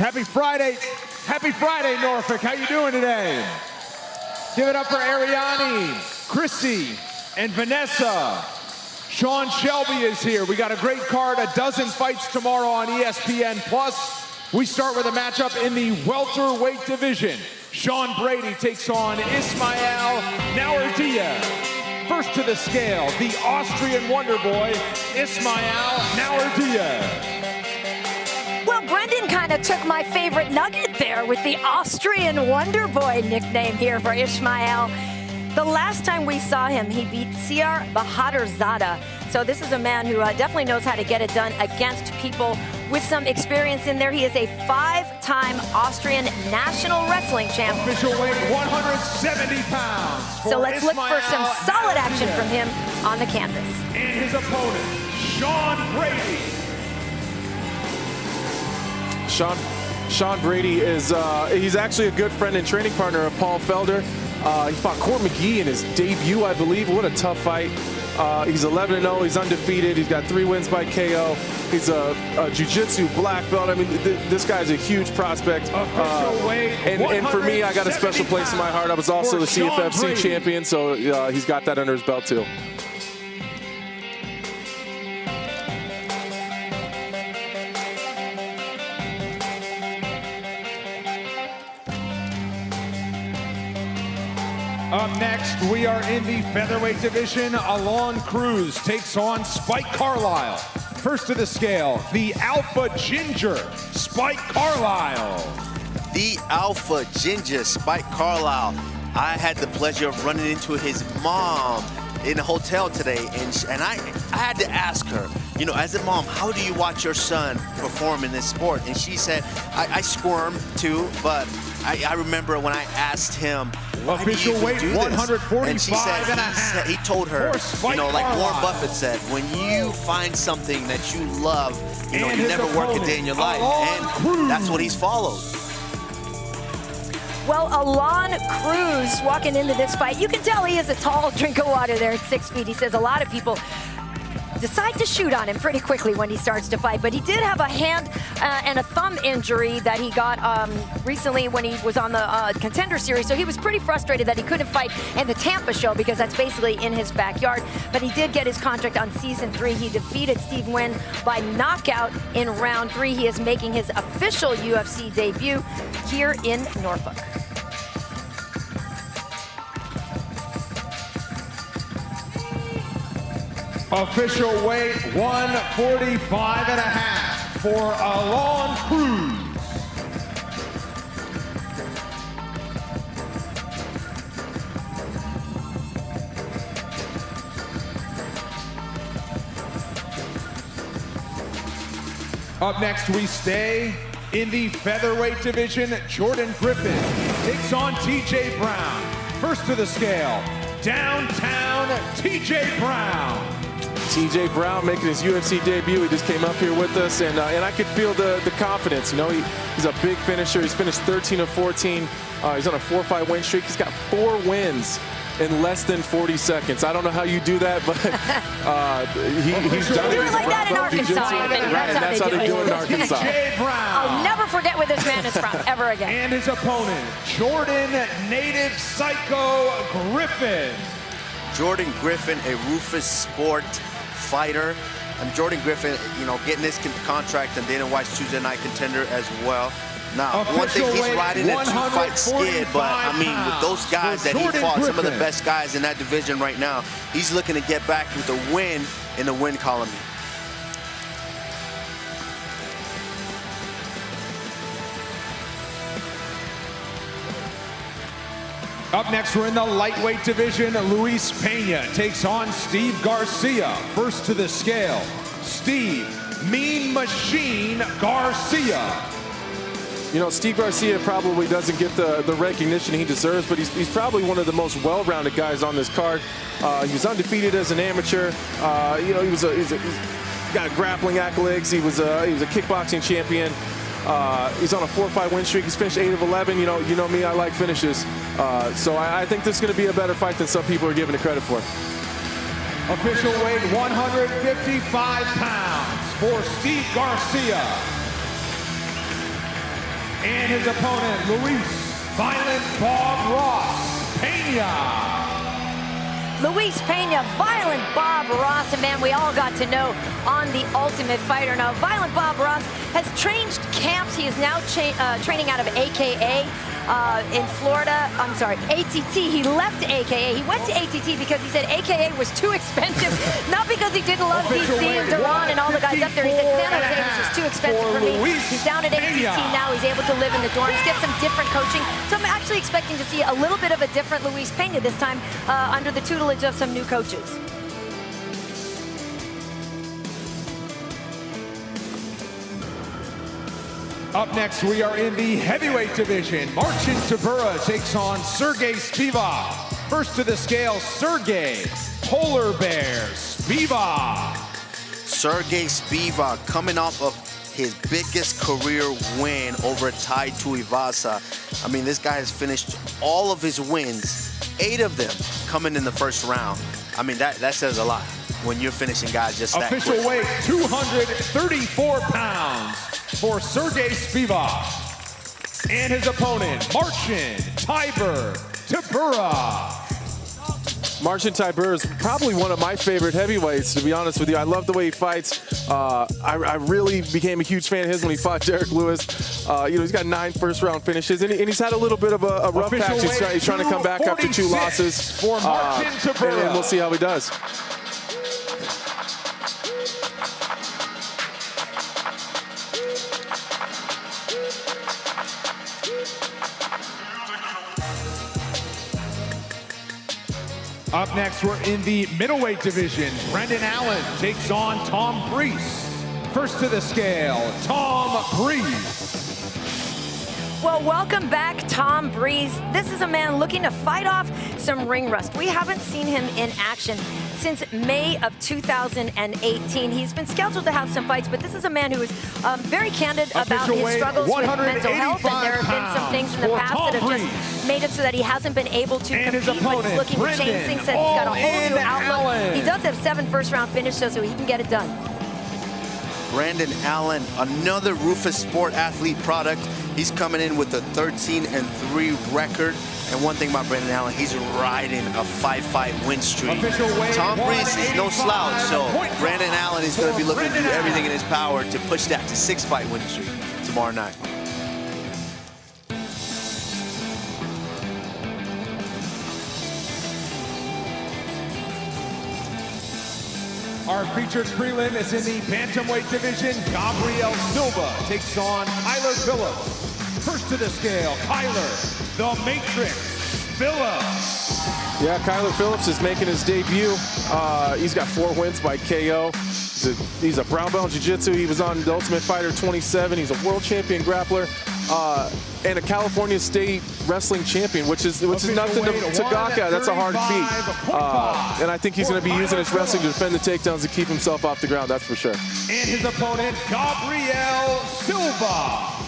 Happy Friday, Norfolk. How you doing today? Give it up for Ariane, Chrissy, and Vanessa. Sean Shelby is here. We got a great card, a dozen fights tomorrow on ESPN+. We start with a matchup in the welterweight division. Sean Brady takes on Ismail Naurdiev. First to the scale, the Austrian wonder boy, Ismail Naurdiev. Well, Brendan kind of took my favorite nugget there with the Austrian Wonder Boy nickname here for Ismail. The last time we saw him, he beat Siar Bahadurzada. So this is a man who definitely knows how to get it done against people with some experience in there. He is a 5-time Austrian national wrestling champ. Official weight 170 pounds. So let's look for some solid action from him on the canvas. And his opponent, Sean Brady. Sean Brady is he's actually a good friend and training partner of Paul Felder. He fought Court McGee in his debut, I believe. What a tough fight. He's 11-0. He's undefeated. He's got 3 wins by KO. He's a jiu-jitsu black belt. I mean, this guy's a huge prospect. And for me, I got a special place in my heart. I was also the CFFC champion, so he's got that under his belt too. Up next, we are in the featherweight division. Alon Cruz takes on Spike Carlisle. First to the scale, the Alpha Ginger, Spike Carlisle. The Alpha Ginger, Spike Carlisle. I had the pleasure of running into his mom in a hotel today, and I had to ask her, you know, as a mom, how do you watch your son perform in this sport? And she said, I squirm too, but I remember when I asked him, official weight 145 and she said, he told her, you know, like Warren Buffett said, when you find something that you love, you know, you never work a day in your life, and that's what he's followed. Well, Alon Cruz walking into this fight, you can tell he is a tall drink of water there at 6 feet. He says a lot of people decide to shoot on him pretty quickly when he starts to fight, but he did have a hand and a thumb injury that he got recently when he was on the Contender Series, so he was pretty frustrated that he couldn't fight in the Tampa show because that's basically in his backyard, but he did get his contract on Season 3. He defeated Steve Nguyen by knockout in round 3. He is making his official UFC debut here in Norfolk. Official weight 145.5 for Alon Cruz. Up next, we stay in the featherweight division. Jordan Griffin takes on TJ Brown. First to the scale, downtown TJ Brown. TJ Brown making his UFC debut. He just came up here with us, and I could feel the confidence. You know, he's a big finisher. He's finished 13 of 14. He's on a 4-5 win streak. He's got 4 wins in less than 40 seconds. I don't know how you do that, but he's done it. Do it like that in Arkansas. Right, and that's how they do it in Arkansas. I'll never forget where this man is from, ever again. And his opponent, Jordan Native Psycho Griffin. Jordan Griffin, a Rufus Sport fighter. Jordan Griffin, you know, getting this contract and Dana White's Tuesday Night Contender as well. Now, one thing, he's riding a 2-fight skid, but I mean, with those guys that he fought, some of the best guys in that division right now, he's looking to get back with a win in the win column. Up next, we're in the lightweight division. Luis Pena takes on Steve Garcia. First to the scale, Steve Mean Machine Garcia. You know, Steve Garcia probably doesn't get the recognition he deserves, but he's probably one of the most well-rounded guys on this card. He was undefeated as an amateur. You know, he's got grappling accolades. He was a kickboxing champion. He's on a 4-5 win streak. He's finished 8 of 11. You know me, I like finishes. So I think this is going to be a better fight than some people are giving it credit for. Official weight 155 pounds for Steve Garcia. And his opponent, Luis Violent Bob Ross Pena. Luis Pena, Violent Bob Ross, a man we all got to know on The Ultimate Fighter. Now, Violent Bob Ross has changed camps. He is now training out of AKA in Florida. I'm sorry, ATT. He left AKA. He went to ATT because he said AKA was too expensive. Not because he didn't love DC and Duran and all the guys up there. He said San Jose was just too expensive for me. He's down at ATT now. He's able to live in the dorms, get some different coaching. So I'm actually expecting to see a little bit of a different Luis Pena this time under the tutelage of some new coaches. Up next, we are in the heavyweight division. Marcin Tybura takes on Sergey Spivak. First to the scale, Sergey Polar Bear Spivak. Sergey Spivak coming off of his biggest career win over Tai Tuivasa. I mean, this guy has finished all of his wins, 8 of them coming in the first round. I mean, that says a lot when you're finishing guys just that quick. Official weight, 234 pounds for Sergey Spivak. And his opponent, Marcin Tybura. Marcin Tybura is probably one of my favorite heavyweights, to be honest with you. I love the way he fights. I really became a huge fan of his when he fought Derek Lewis. He's got 9 first-round finishes, and he's had a little bit of a rough patch. He's trying to come back after 2 losses. For Marcin Tybura. And we'll see how he does. Up next, we're in the middleweight division. Brendan Allen takes on Tom Breese. First to the scale, Tom Breese. Well, welcome back, Tom Breese. This is a man looking to fight off some ring rust. We haven't seen him in action since May of 2018. He's been scheduled to have some fights, but this is a man who is very candid about his struggles with mental health, and there have been some things in the past that have just made it so that he hasn't been able to compete, but he's looking to change things, says he's got a whole new outlook. He does have 7 first-round finishes, so he can get it done. Brandon Allen, another Rufus Sport Athlete product. He's coming in with a 13-3 record. And one thing about Brandon Allen, he's riding a 5-fight win streak. Tom Breese is no slouch, so Brandon Allen is going to be looking to do everything in his power to push that to 6-fight win streak tomorrow night. Our featured prelim is in the bantamweight division. Gabriel Silva takes on Kyler Phillips. First to the scale, Kyler, the Matrix Phillips. Yeah, Kyler Phillips is making his debut. He's got 4 wins by KO. He's a brown belt in jiu-jitsu. He was on The Ultimate Fighter 27. He's a world champion grappler and a California State wrestling champion, which is nothing to gawk at. That's a hard feat. And I think he's going to be using his wrestling to defend the takedowns and keep himself off the ground, that's for sure. And his opponent, Gabriel Silva.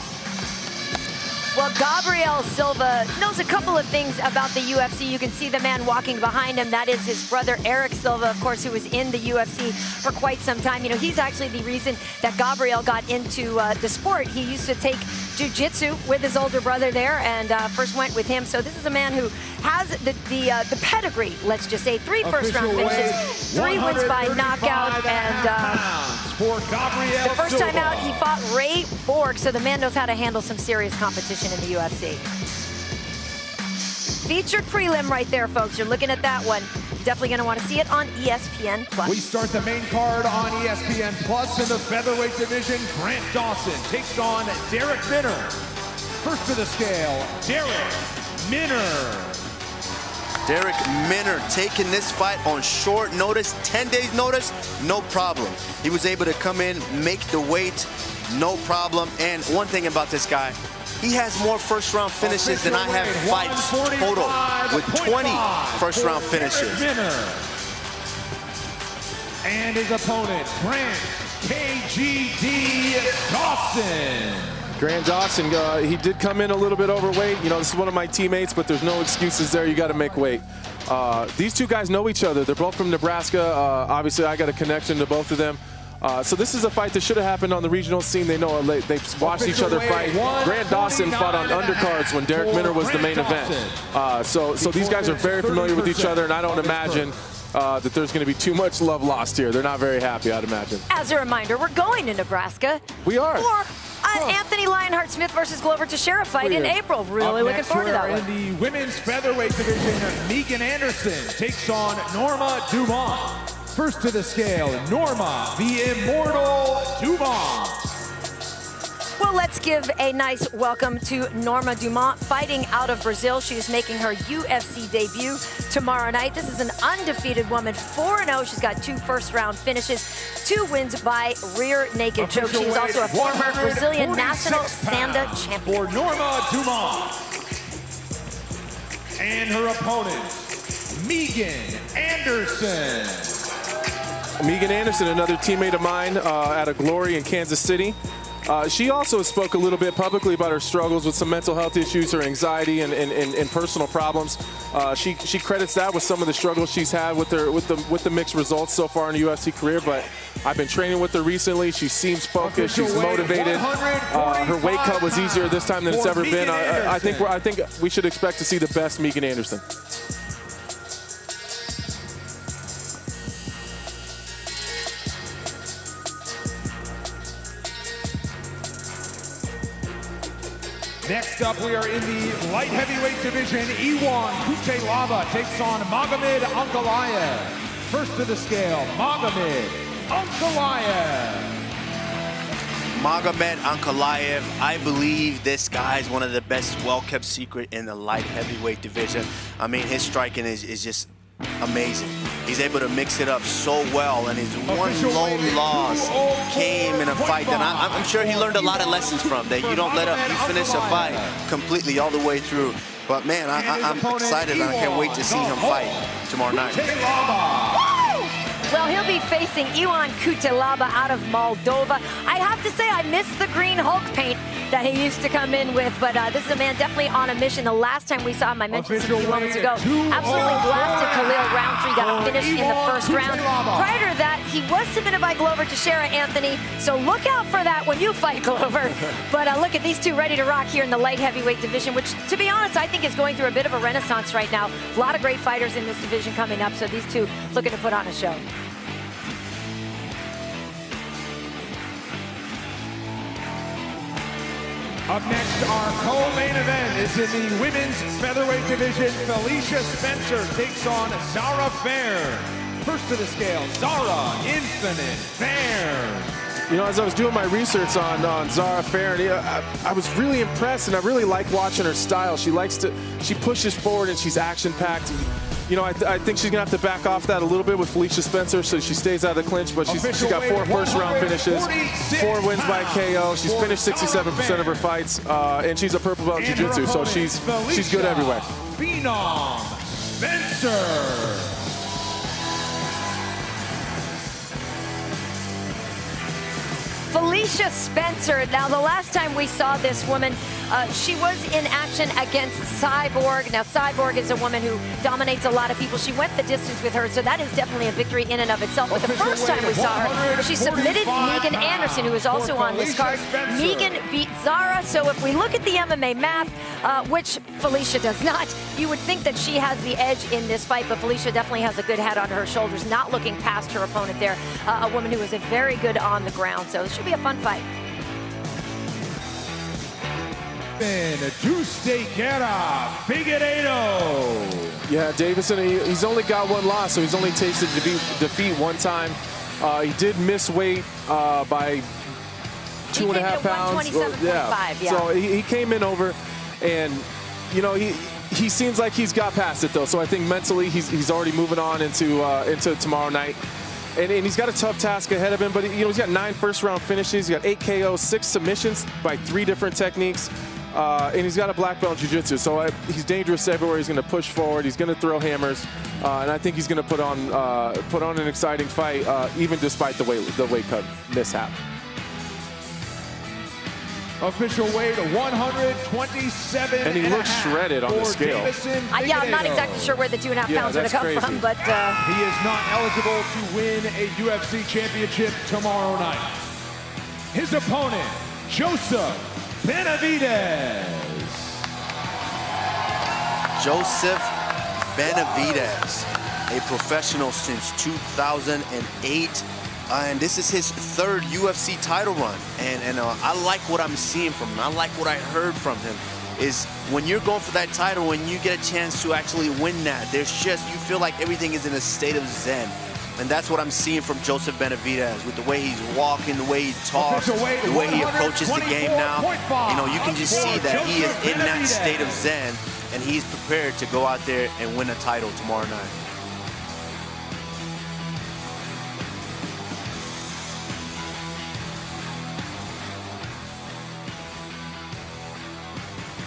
Well, Gabriel Silva knows a couple of things about the UFC. You can see the man walking behind him. That is his brother, Eric Silva, of course, who was in the UFC for quite some time. You know, he's actually the reason that Gabriel got into the sport. He used to take jiu-jitsu with his older brother there and first went with him. So this is a man who has the pedigree, let's just say. 3 first-round finishes, 3 wins by knockout, and for Gabriel the first time out, he fought Ray Borg, so the man knows how to handle some serious competition in the UFC. Featured prelim right there, folks. You're looking at that one. Definitely going to want to see it on ESPN+. We start the main card on ESPN+ in the featherweight division. Grant Dawson takes on Derek Minner. First to the scale, Derek Minner. Derek Minner taking this fight on short notice, 10 days notice, no problem. He was able to come in, make the weight, no problem. And one thing about this guy, he has more first-round finishes than I have fights total, with 20 first-round finishes. And his opponent, Grant KGD Dawson. Grant Dawson, he did come in a little bit overweight. You know, this is one of my teammates, but there's no excuses there. You got to make weight. These 2 guys know each other. They're both from Nebraska. Obviously, I got a connection to both of them. So this is a fight that should have happened on the regional scene. They know they've watched each other fight. Grant Dawson fought on undercards when Derek Minner was the main event. So these guys are very familiar with each other, and I don't imagine that there's going to be too much love lost here. They're not very happy, I'd imagine. As a reminder, we're going to Nebraska. We are. For Anthony Lionheart-Smith versus Glover Teixeira fight in April. Really looking forward to that one. In the women's featherweight division, Megan Anderson takes on Norma Dumont. First to the scale, Norma, the Immortal Dumont. Well, let's give a nice welcome to Norma Dumont, fighting out of Brazil. She is making her UFC debut tomorrow night. This is an undefeated woman, 4-0. She's got 2 first-round finishes, 2 wins by rear naked choke. She's also a former Brazilian national Sanda champion. For Norma Dumont. And her opponent, Megan Anderson. Megan Anderson, another teammate of mine out of Glory in Kansas City. She also spoke a little bit publicly about her struggles with some mental health issues, her anxiety, and personal problems. She credits that with some of the struggles she's had with the mixed results so far in the UFC career. But I've been training with her recently. She seems focused. She's motivated. Her weight cut was easier this time than it's ever been. I think we should expect to see the best Megan Anderson. Next up, we are in the light heavyweight division. Iwan Kuchelaba takes on Magomed Ankalaev. First to the scale, Magomed Ankalaev. Magomed Ankalaev, I believe this guy is one of the best well-kept secret in the light heavyweight division. I mean, his striking is just amazing. He's able to mix it up so well, and his one lone loss came in a fight that I'm sure he learned a lot of lessons from, that you don't let up, you finish a fight completely all the way through. But man, I'm excited, and I can't wait to see him fight tomorrow night. Well, he'll be facing Iwan Kuchelaba out of Moldova. I have to say, I miss the green Hulk paint that he used to come in with, but this is a man definitely on a mission. The last time we saw him, I mentioned this a few moments ago, absolutely blasted Khalil Roundtree, got a finish in the first round. Prior to that, he was submitted by Glover Teixeira, Anthony, so look out for that when you fight Glover. But look at these two ready to rock here in the light heavyweight division, which, to be honest, I think is going through a bit of a renaissance right now. A lot of great fighters in this division coming up, so these two looking to put on a show. Up next, our co-main event is in the women's featherweight division. Felicia Spencer takes on Zara Fair. First to the scale, Zara Infinite Fair. You know, as I was doing my research on Zara Fair, I was really impressed, and I really like watching her style. She pushes forward, and she's action-packed. You know, I think she's going to have to back off that a little bit with Felicia Spencer, so she stays out of the clinch, but she's got 4 first-round finishes, 4 wins by KO. She's finished 67% of her fights, and she's a purple belt in jiu-jitsu, so she's good everywhere. Phenom Spencer. Felicia Spencer. Now, the last time we saw this woman, she was in action against Cyborg. Now, Cyborg is a woman who dominates a lot of people. She went the distance with her, so that is definitely a victory in and of itself. But the first time we saw her, she submitted Megan Anderson, who is also on this card. Megan beat Zara, so if we look at the MMA math, which Felicia does not, you would think that she has the edge in this fight, but Felicia definitely has a good head on her shoulders, not looking past her opponent there. A woman who is very good on the ground, so it should be a fun fight. Justequera Figueiredo. Yeah, Davison, he's only got 1 loss, so he's only tasted defeat 1 time. He did miss weight by 2.5 pounds. Yeah. So he came in over, and you know he seems like he's got past it though. So I think mentally he's already moving on into tomorrow night. And he's got a tough task ahead of him, but he's got 9 first-round finishes. He's got 8 KOs, 6 submissions by 3 different techniques, and he's got a black belt in jiu-jitsu. So he's dangerous everywhere. He's going to push forward. He's going to throw hammers, and I think he's going to put on an exciting fight, even despite the weight cut mishap. Official weight 127 And he looks shredded on the scale. Yeah, I'm not exactly sure where the 2.5 pounds would have come from, but he is not eligible to win a UFC championship tomorrow night. His opponent, Joseph Benavidez. Joseph Benavidez, a professional since 2008. And this is his third UFC title run. And I like what I'm seeing from him. I like what I heard from him. Is when you're going for that title, when you get a chance to actually win that, there's just, you feel like everything is in a state of zen. And that's what I'm seeing from Joseph Benavidez, with the way he's walking, the way he talks, the way he approaches the game now. You know, you can just see that he is in that state of zen, and he's prepared to go out there and win a title tomorrow night.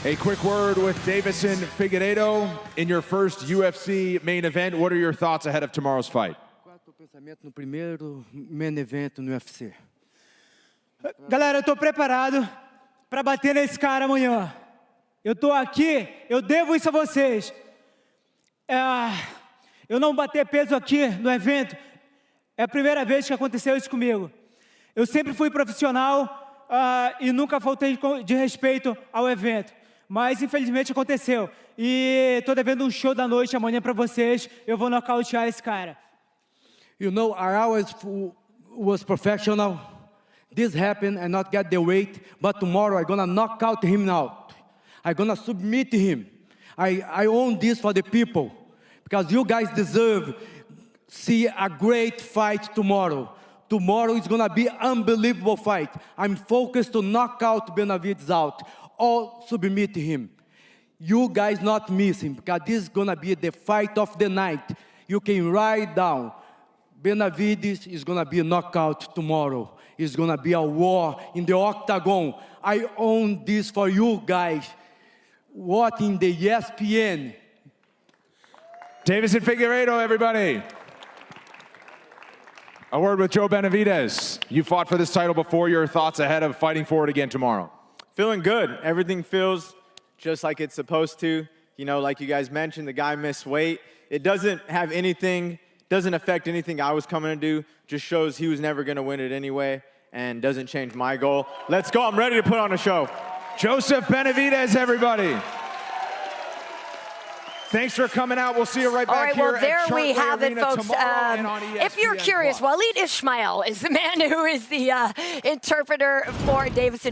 A quick word with Deiveson Figueiredo in your first UFC main event. What are your thoughts ahead of tomorrow's fight? Pensamento no primeiro main event no UFC. Galera, eu tô preparado para bater nesse cara amanhã. Eu tô aqui, eu devo isso a vocês. Eu não bater peso aqui no evento, é a primeira vez que aconteceu isso comigo. Eu sempre fui profissional e nunca faltei de respeito ao evento. Mas infelizmente aconteceu. E tô devendo um show da noite amanhã para vocês. Eu vou nocautear esse cara. You know, I always was professional. This happened and not get the weight, but tomorrow I'm gonna knock out him out. I'm gonna submit him. I own this for the people, because you guys deserve see a great fight tomorrow. Tomorrow is gonna be unbelievable fight. I'm focused to knock out Benavidez out, or submit him. You guys not missing, because this is gonna be the fight of the night. You can write down. Benavidez is gonna be a knockout tomorrow. It's gonna be a war in the octagon. I own this for you guys. Watching the ESPN. Deiveson Figueiredo, everybody. A word with Joe Benavidez. You fought for this title before. Your thoughts ahead of fighting for it again tomorrow? Feeling good. Everything feels just like it's supposed to. You know, like you guys mentioned, the guy missed weight. It doesn't affect anything I was coming to do. Just shows he was never going to win it anyway, and doesn't change my goal. Let's go. I'm ready to put on a show. Joseph Benavidez, everybody. Thanks for coming out. We'll see you right back here. All right, well, there we have it, Arena folks. If you're curious, Waleed Ismail is the man who is the interpreter for Deiveson.